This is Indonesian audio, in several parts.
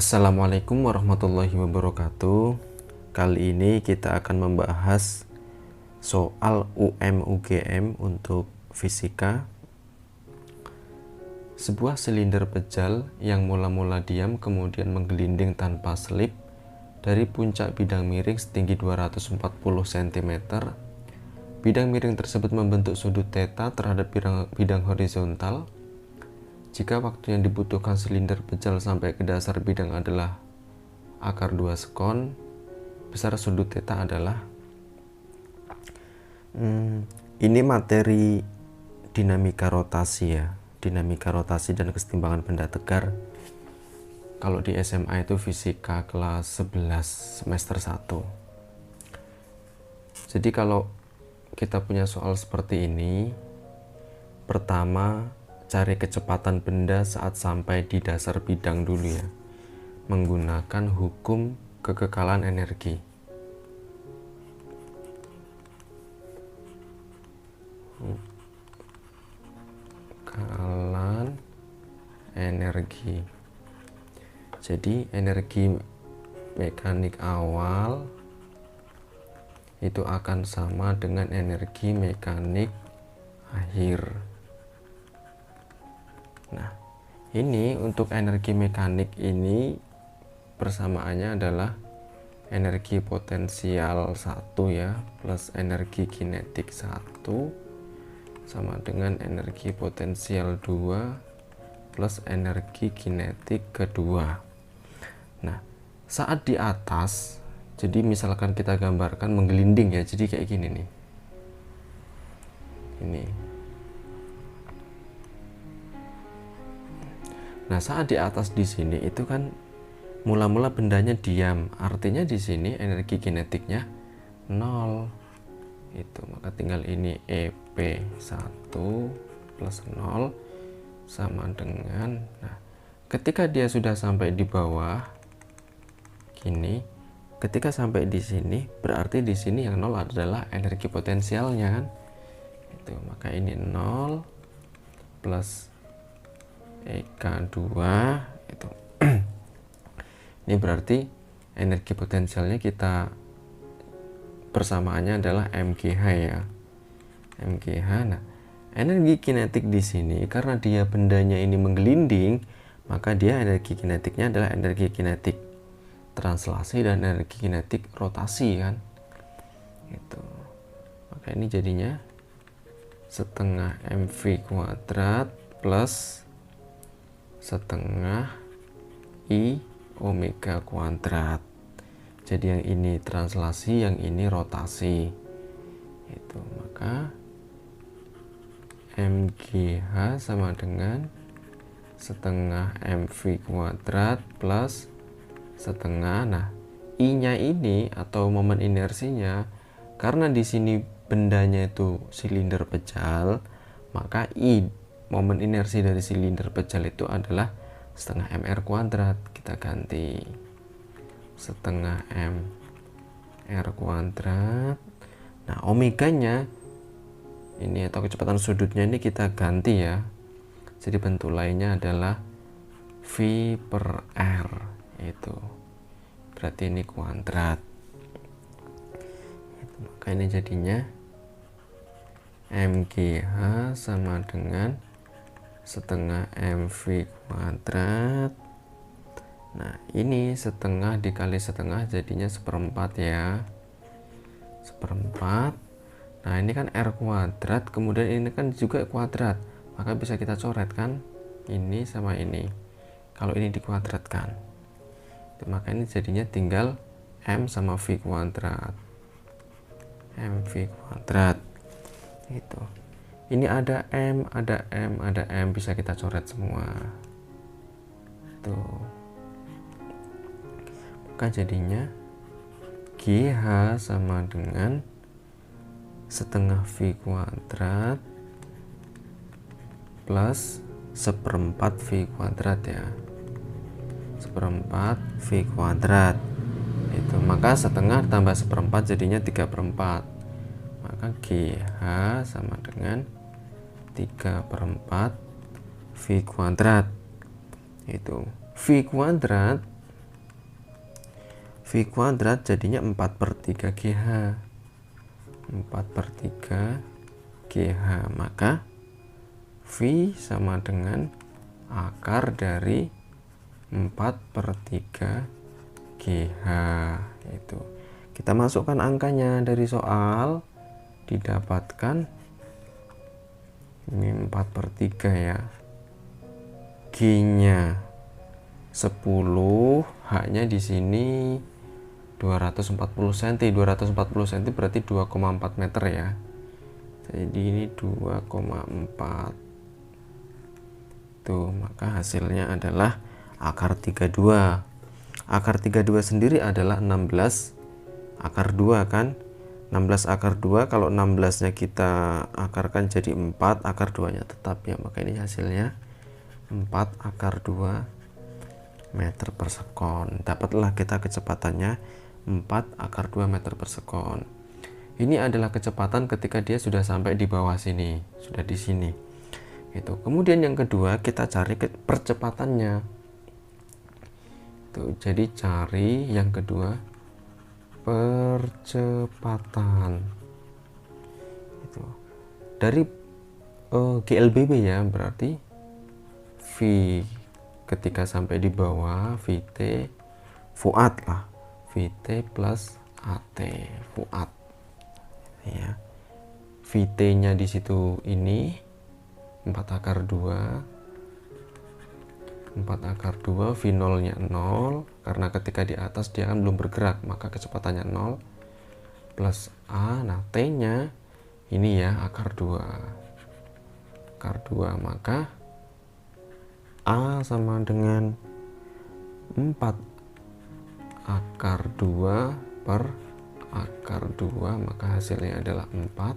Assalamualaikum warahmatullahi wabarakatuh. Kali ini kita akan membahas soal UM-UGM untuk fisika. Sebuah silinder pejal yang mula-mula diam kemudian menggelinding tanpa selip dari puncak bidang miring setinggi 240 cm. Bidang miring tersebut membentuk sudut theta terhadap bidang horizontal. Jika waktu yang dibutuhkan silinder pejal sampai ke dasar bidang adalah akar 2 sekon, besar sudut theta adalah ini materi dinamika rotasi ya, dinamika rotasi dan kesetimbangan benda tegar. Kalau di SMA itu fisika kelas 11 semester 1. Jadi kalau kita punya soal seperti ini, pertama cari kecepatan benda saat sampai di dasar bidang dulu ya, menggunakan hukum kekekalan energi. Kekekalan energi. Jadi energi mekanik awal itu akan sama dengan energi mekanik akhir. Nah, ini untuk energi mekanik ini persamaannya adalah energi potensial 1 ya plus energi kinetik 1 sama dengan energi potensial 2 plus energi kinetik kedua. Nah, saat di atas, jadi misalkan kita gambarkan menggelinding ya, jadi kayak gini nih. Ini. Nah, saat di atas di sini itu kan mula-mula bendanya diam, artinya di sini energi kinetiknya 0. Itu maka tinggal ini EP1 plus 0 sama dengan, nah, ketika dia sudah sampai di bawah gini, ketika sampai di sini berarti di sini yang 0 adalah energi potensialnya kan. Itu maka ini 0 plus EK2 itu. Ini berarti energi potensialnya kita persamaannya adalah MGH ya. MGH. Nah, energi kinetik di sini karena dia bendanya ini menggelinding, maka dia energi kinetiknya adalah energi kinetik translasi dan energi kinetik rotasi kan. Itu. Maka ini jadinya setengah MV kuadrat plus setengah I omega kuadrat. Jadi yang ini translasi, yang ini rotasi. Itu maka MGH sama dengan setengah MV kuadrat plus setengah. Nah, I-nya ini atau momen inersinya karena di sini bendanya itu silinder pejal, maka I momen inersi dari silinder pejal itu adalah setengah mr kuadrat. Kita ganti setengah mr kuadrat. Nah, omeganya ini atau kecepatan sudutnya ini kita ganti ya, jadi bentuk lainnya adalah V per R, itu berarti ini kuadrat. Itu, maka ini jadinya MGH sama dengan setengah MV kuadrat. Nah, ini setengah dikali setengah jadinya seperempat ya, seperempat. Nah, ini kan R kuadrat, kemudian ini kan juga kuadrat, maka bisa kita coret kan, ini sama ini kalau ini dikuadratkan. Maka ini jadinya tinggal M sama V kuadrat, MV kuadrat. Itu. Ini ada M, ada M, ada M, bisa kita coret semua. Tuh. Maka jadinya GH sama dengan setengah V kuadrat plus seperempat V kuadrat ya. Seperempat V kuadrat. Itu. Maka setengah tambah seperempat jadinya 3/4. Maka GH sama dengan 3/4 V kuadrat. Itu V kuadrat V kuadrat jadinya 4/3 GH. 4/3 GH, maka V sama dengan akar dari 4/3 GH. Itu kita masukkan angkanya dari soal, didapatkan ini 4/3 ya, G-nya 10, H-nya di sini 240 cm. 240 cm berarti 2,4 meter ya. Jadi ini 2,4. Tuh, maka hasilnya adalah akar 32. Akar 32 sendiri adalah 16 akar 2 kan. 16 akar 2, kalau 16 nya kita akarkan jadi 4, akar 2 nya tetap ya, maka ini hasilnya 4 akar 2 meter per sekon. Dapatlah kita kecepatannya 4 akar 2 meter per sekon. Ini adalah kecepatan ketika dia sudah sampai di bawah sini, sudah di sini. Itu. Kemudian yang kedua kita cari percepatannya. Tuh, jadi cari yang kedua percepatan. Itu. Dari GLBB ya, berarti V ketika sampai di bawah VT Fuat lah, VT plus AT Fuat ya. VT nya di situ ini 4 akar 2, 4 akar 2, V0 nya 0 karena ketika di atas dia kan belum bergerak, maka kecepatannya 0 plus A. Nah, T nya ini ya akar 2, maka A sama dengan 4 akar 2 per akar 2, maka hasilnya adalah 4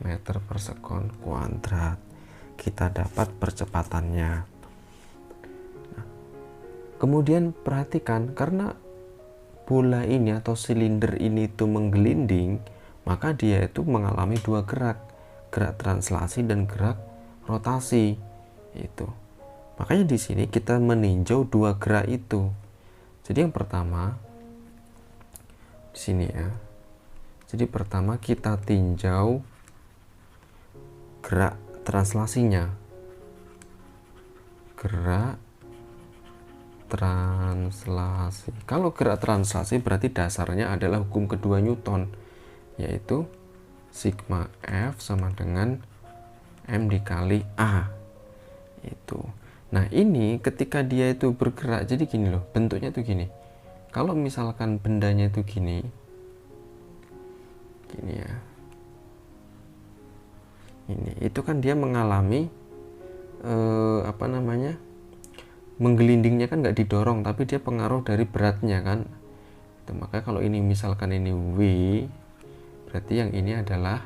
meter per sekon kuadrat. Kita dapat percepatannya. Nah, kemudian perhatikan, karena bola ini atau silinder ini itu menggelinding, maka dia itu mengalami dua gerak, gerak translasi dan gerak rotasi. Itu. Makanya di sini kita meninjau dua gerak itu. Jadi yang pertama di sini ya. Jadi pertama kita tinjau gerak translasinya. Gerak translasi. Kalau gerak translasi berarti dasarnya adalah hukum kedua Newton, yaitu sigma F sama dengan M dikali A. Itu. Nah, ini ketika dia itu bergerak, jadi gini loh, bentuknya tuh gini. Kalau misalkan bendanya itu gini ya, ini itu kan dia mengalami menggelindingnya kan nggak didorong, tapi dia pengaruh dari beratnya kan. Itu, maka kalau ini misalkan ini W, berarti yang ini adalah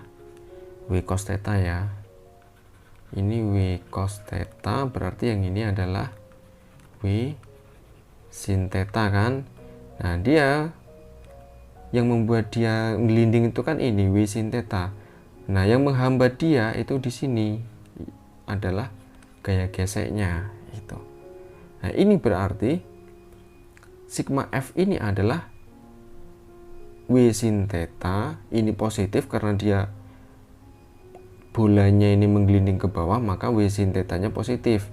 W cos theta ya. Ini W cos theta, berarti yang ini adalah W sin theta kan. Nah, dia yang membuat dia ngelinding itu kan ini W sin theta. Nah, yang menghambat dia itu di sini adalah gaya geseknya itu. Nah, ini berarti sigma F ini adalah W sin theta, ini positif karena dia bolanya ini menggelinding ke bawah, maka W sin theta-nya positif.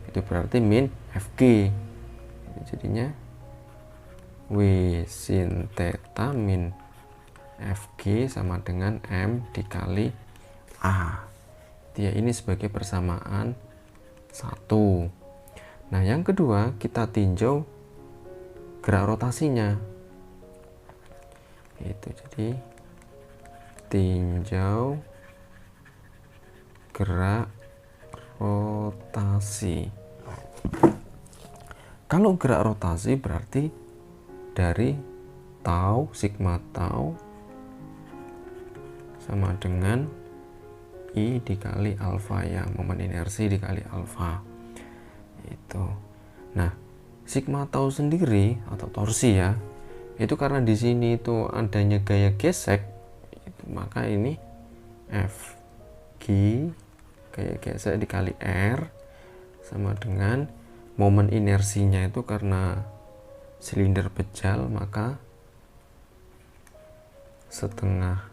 Itu berarti min Fg. Jadinya W sin theta min Fg sama dengan M dikali A. Ya, ini sebagai persamaan 1. Nah, yang kedua kita tinjau gerak rotasinya. Itu jadi tinjau gerak rotasi. Kalau gerak rotasi berarti dari tau, sigma tau sama dengan I dikali alfa ya, momen inersi dikali alfa. Itu. Nah, sigma tau sendiri atau torsi ya, itu karena di sini itu adanya gaya gesek, itu, maka ini F G gaya gesek dikali R sama dengan momen inersinya itu karena silinder pejal, maka setengah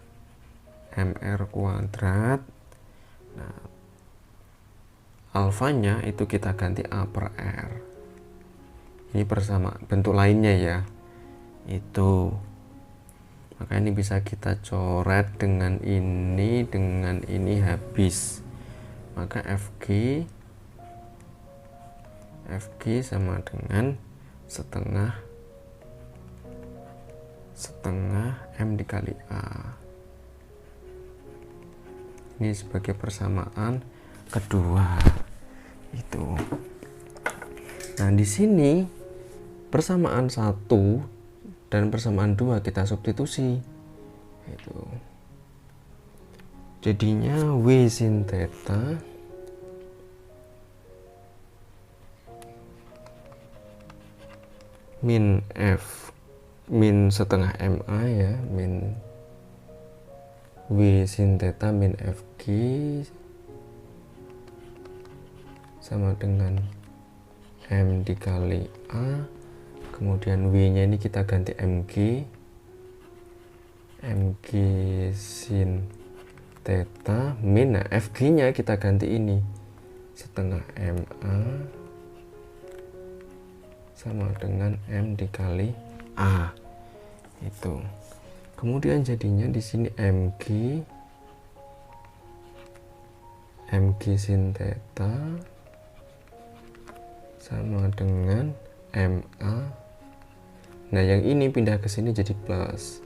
mr kuadrat. Nah, alfanya itu kita ganti A per R. Ini bersama bentuk lainnya ya, itu. Maka ini bisa kita coret dengan ini habis. Maka FG sama dengan setengah M dikali A. Ini sebagai persamaan kedua itu. Nah, di sini persamaan 1 dan persamaan 2 kita substitusi. Itu. Jadinya W sin theta min setengah MA ya, min W sin theta min FG sama dengan M dikali A, kemudian W nya ini kita ganti MG sin theta min, nah FG nya kita ganti ini setengah MA sama dengan M dikali A itu. Kemudian jadinya di sini MG sin theta sama dengan MA. Nah, yang ini pindah ke sini jadi plus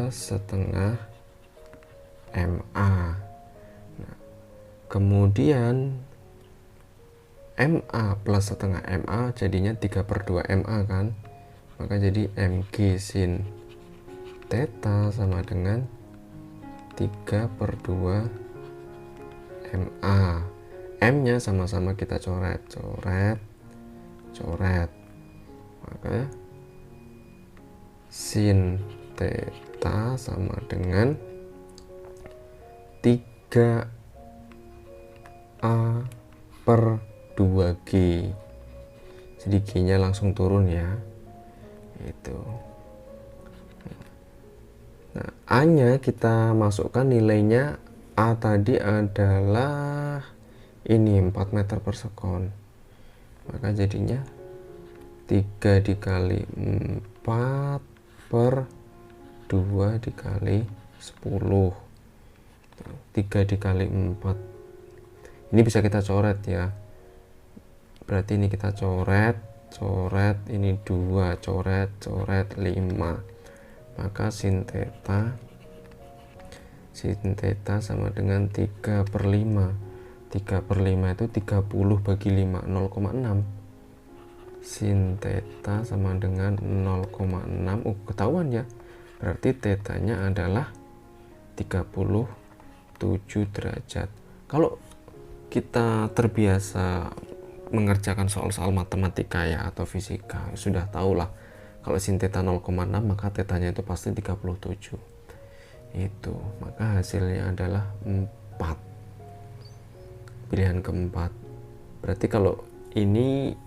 setengah MA. Nah, kemudian MA plus setengah MA jadinya 3/2 MA kan, maka jadi MG sin theta sama dengan 3/2 MA. M nya sama-sama kita coret, maka sin theta sama dengan 3A per 2G. Jadi G nya langsung turun ya, itu. Nah, A nya kita masukkan nilainya. A tadi adalah ini 4 meter per sekon, maka jadinya 3 dikali 4 per 2 dikali 10. 3 dikali 4 ini bisa kita coret ya, berarti ini kita coret ini 2, coret 5, maka sin theta sama dengan 3/5. 3/5 itu 30 bagi 5, 0,6. Sin theta sama dengan 0,6. Ketahuan ya, berarti tetanya adalah 37 derajat. Kalau kita terbiasa mengerjakan soal-soal matematika ya atau fisika, sudah tahulah kalau sin theta 0,6 maka tetanya itu pasti 37. Itu, maka hasilnya adalah 4. Pilihan keempat. Berarti kalau ini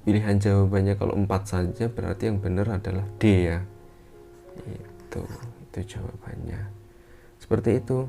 pilihan jawabannya kalau 4 saja, berarti yang benar adalah D ya. Itu jawabannya. Seperti itu.